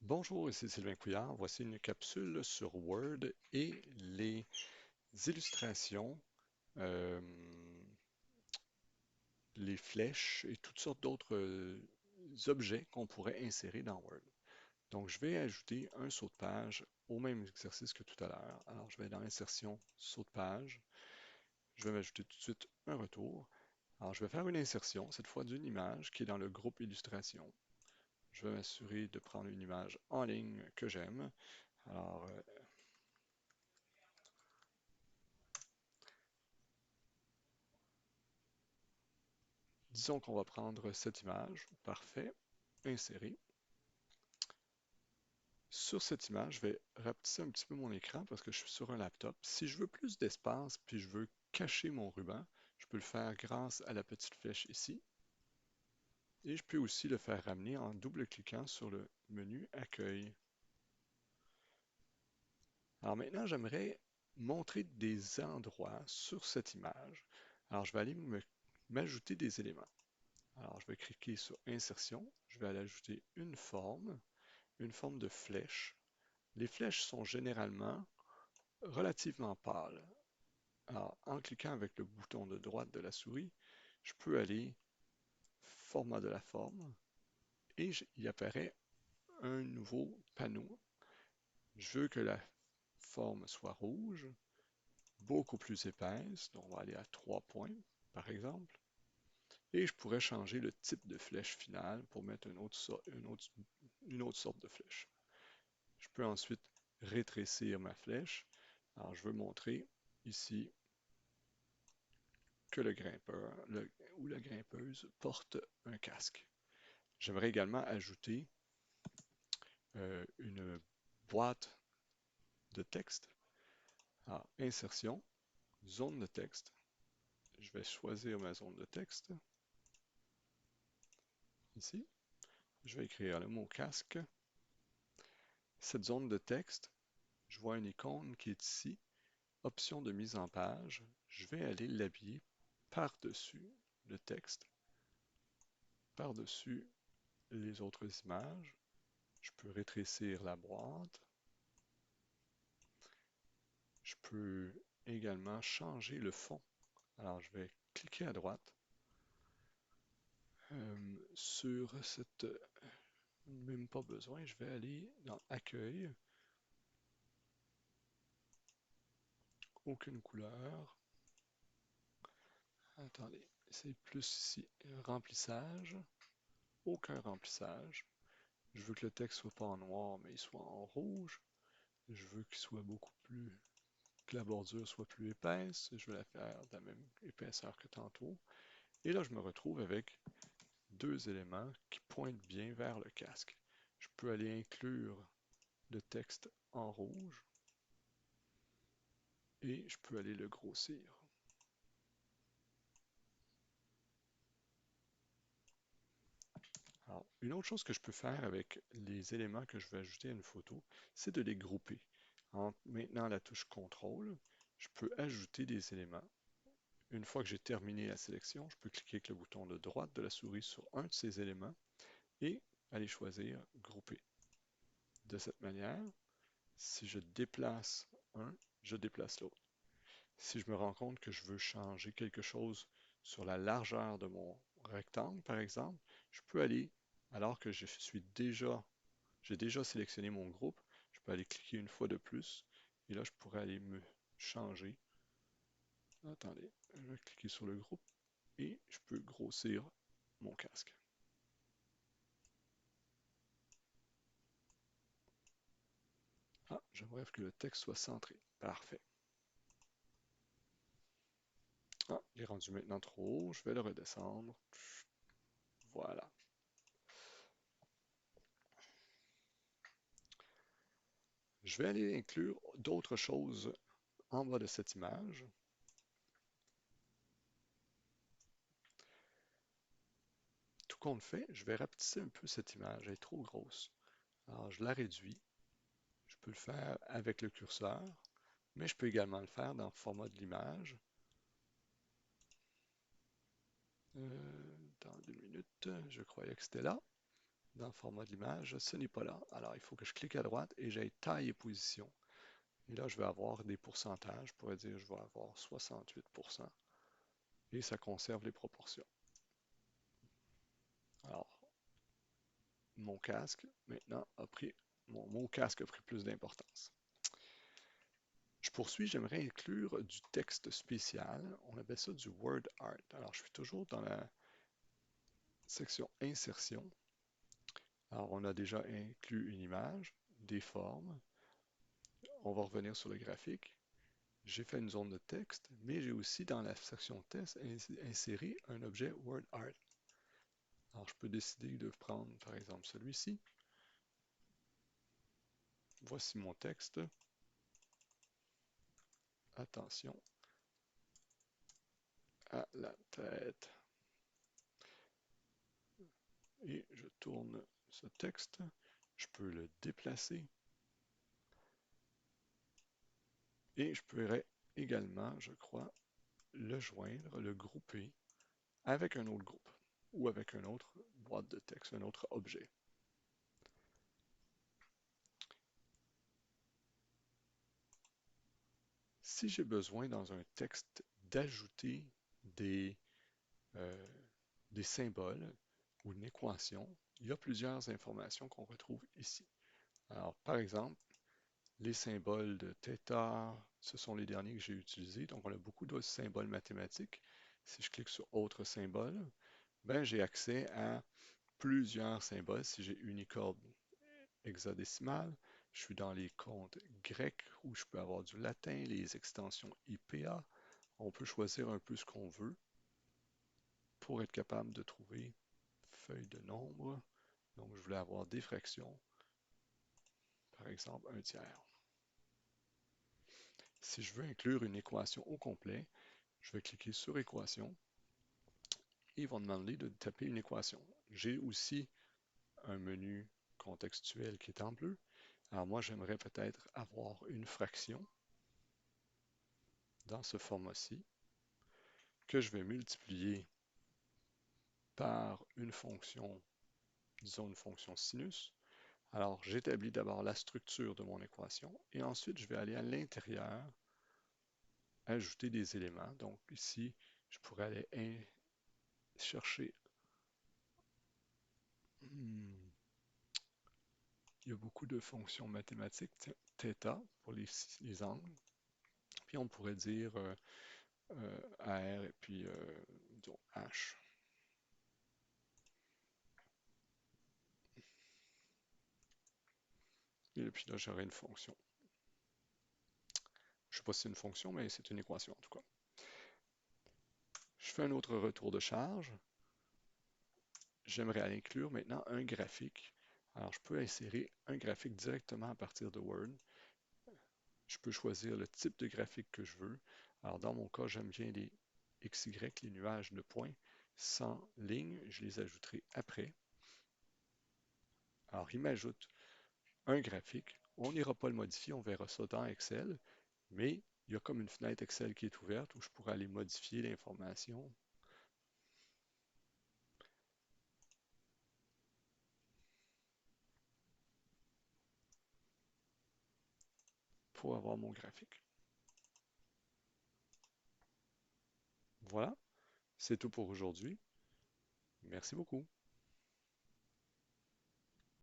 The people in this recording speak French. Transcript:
Bonjour, ici Sylvain Couillard. Voici une capsule sur Word et les illustrations, euh, les flèches et toutes sortes d'autres objets qu'on pourrait insérer dans Word. Donc, je vais ajouter un saut de page au même exercice que tout à l'heure. Alors, je vais dans Insertion, saut de page. Je vais m'ajouter tout de suite un retour. Alors, je vais faire une insertion, cette fois d'une image qui est dans le groupe Illustration. Je vais m'assurer de prendre une image en ligne que j'aime. Alors, disons qu'on va prendre cette image. Parfait. Insérer. Sur cette image, je vais rapetisser un petit peu mon écran parce que je suis sur un laptop. Si je veux plus d'espace puis je veux cacher mon ruban, je peux le faire grâce à la petite flèche ici. Et je peux aussi le faire ramener en double-cliquant sur le menu Accueil. Alors maintenant, j'aimerais montrer des endroits sur cette image. Alors, je vais aller m'ajouter des éléments. Alors, je vais cliquer sur Insertion. Je vais aller ajouter une forme de flèche. Les flèches sont généralement relativement pâles. Alors, en cliquant avec le bouton de droite de la souris, je peux aller format de la forme et il apparaît un nouveau panneau. Je veux que la forme soit rouge, beaucoup plus épaisse, donc on va aller à 3 points par exemple, et je pourrais changer le type de flèche finale pour mettre une autre sorte de flèche. Je peux ensuite rétrécir ma flèche. Alors, je veux montrer ici que le grimpeur ou la grimpeuse porte un casque. J'aimerais également ajouter une boîte de texte. Alors, insertion, zone de texte. Je vais choisir ma zone de texte. Ici, je vais écrire le mot casque. Cette zone de texte, je vois une icône qui est ici. Option de mise en page. Je vais aller l'habiller par-dessus le texte, par-dessus les autres images. Je peux rétrécir la boîte. Je peux également changer le fond. Alors, je vais cliquer à droite sur cette... Même pas besoin, je vais aller dans Accueil, aucune couleur. Attendez, c'est plus ici, remplissage, aucun remplissage. Je veux que le texte soit pas en noir, mais il soit en rouge. Je veux qu'il soit beaucoup plus... que la bordure soit plus épaisse. Je vais la faire de la même épaisseur que tantôt. Et là, je me retrouve avec deux éléments qui pointent bien vers le casque. Je peux aller inclure le texte en rouge et je peux aller le grossir. Alors, une autre chose que je peux faire avec les éléments que je veux ajouter à une photo, c'est de les grouper. En maintenant la touche CTRL, je peux ajouter des éléments. Une fois que j'ai terminé la sélection, je peux cliquer avec le bouton de droite de la souris sur un de ces éléments et aller choisir Grouper. De cette manière, si je déplace un, je déplace l'autre. Si je me rends compte que je veux changer quelque chose sur la largeur de mon rectangle, par exemple, je peux aller, alors que j'ai déjà sélectionné mon groupe, je peux aller cliquer une fois de plus, et là, je pourrais aller me changer. Attendez, je vais cliquer sur le groupe, et je peux grossir mon casque. Ah, j'aimerais que le texte soit centré. Parfait. Ah, il est rendu maintenant trop haut, je vais le redescendre. Voilà. Je vais aller inclure d'autres choses en bas de cette image. Tout compte fait, je vais rapetisser un peu cette image, elle est trop grosse. Alors je la réduis. Je peux le faire avec le curseur, mais je peux également le faire dans le format de l'image. Dans 2 minutes, je croyais que c'était là. dans le format de l'image, ce n'est pas là. Alors, il faut que je clique à droite et j'aille taille et position. Et là, je vais avoir des pourcentages. Je pourrais dire que je vais avoir 68%. Et ça conserve les proportions. Alors, mon casque, maintenant, mon casque a pris plus d'importance. Je poursuis, j'aimerais inclure du texte spécial. On appelle ça du word art. Alors, je suis toujours dans la section insertion. Alors, on a déjà inclus une image, des formes. On va revenir sur le graphique. J'ai fait une zone de texte, mais j'ai aussi dans la section test inséré un objet word art. Alors, je peux décider de prendre, par exemple, celui-ci. Voici mon texte. Attention à la tête. Et je tourne ce texte. Je peux le déplacer. Et je pourrais également, je crois, le joindre, le grouper avec un autre groupe ou avec une autre boîte de texte, un autre objet. Si j'ai besoin dans un texte d'ajouter des, euh, des symboles ou une équation, il y a plusieurs informations qu'on retrouve ici. Alors, par exemple, les symboles de θ, ce sont les derniers que j'ai utilisés. Donc, on a beaucoup d'autres symboles mathématiques. Si je clique sur Autres symboles, ben, j'ai accès à plusieurs symboles. Si j'ai Unicode hexadécimal, je suis dans les comptes grecs où je peux avoir du latin, les extensions IPA. On peut choisir un peu ce qu'on veut pour être capable de trouver feuille de nombre. Donc, je voulais avoir des fractions, par exemple un tiers. Si je veux inclure une équation au complet, je vais cliquer sur Équation et ils vont demander de taper une équation. J'ai aussi un menu contextuel qui est en bleu. Alors moi, j'aimerais peut-être avoir une fraction dans ce format-ci que je vais multiplier par une fonction, disons une fonction sinus. Alors, j'établis d'abord la structure de mon équation et ensuite, je vais aller à l'intérieur ajouter des éléments. Donc ici, je pourrais aller chercher. Il y a beaucoup de fonctions mathématiques, θ pour les angles. Puis on pourrait dire R et puis disons H. Et puis là, j'aurai une fonction. Je ne sais pas si c'est une fonction, mais c'est une équation en tout cas. Je fais un autre retour de charge. J'aimerais inclure maintenant un graphique. Alors, je peux insérer un graphique directement à partir de Word. Je peux choisir le type de graphique que je veux. Alors, dans mon cas, j'aime bien les XY, les nuages de points, sans ligne. Je les ajouterai après. Alors, il m'ajoute un graphique. On n'ira pas le modifier, on verra ça dans Excel, mais il y a comme une fenêtre Excel qui est ouverte où je pourrais aller modifier l'information. Pour avoir mon graphique. Voilà, c'est tout pour aujourd'hui. Merci beaucoup.